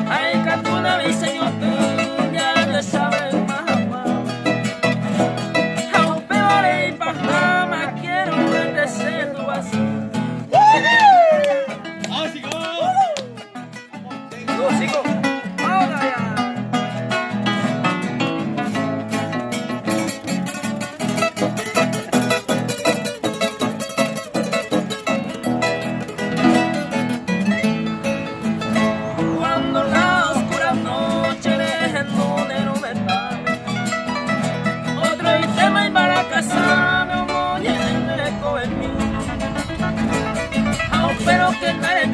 Ay, que tú no me enseñó tú, ya no sabes más amar. Aún peor y Panamá, quiero verte siendo así. Sigo. Ahora ya. Cuando la oscura noche deje en donde no me pague, otro tema y para casarme, un eco en mí. Aún pero que no eres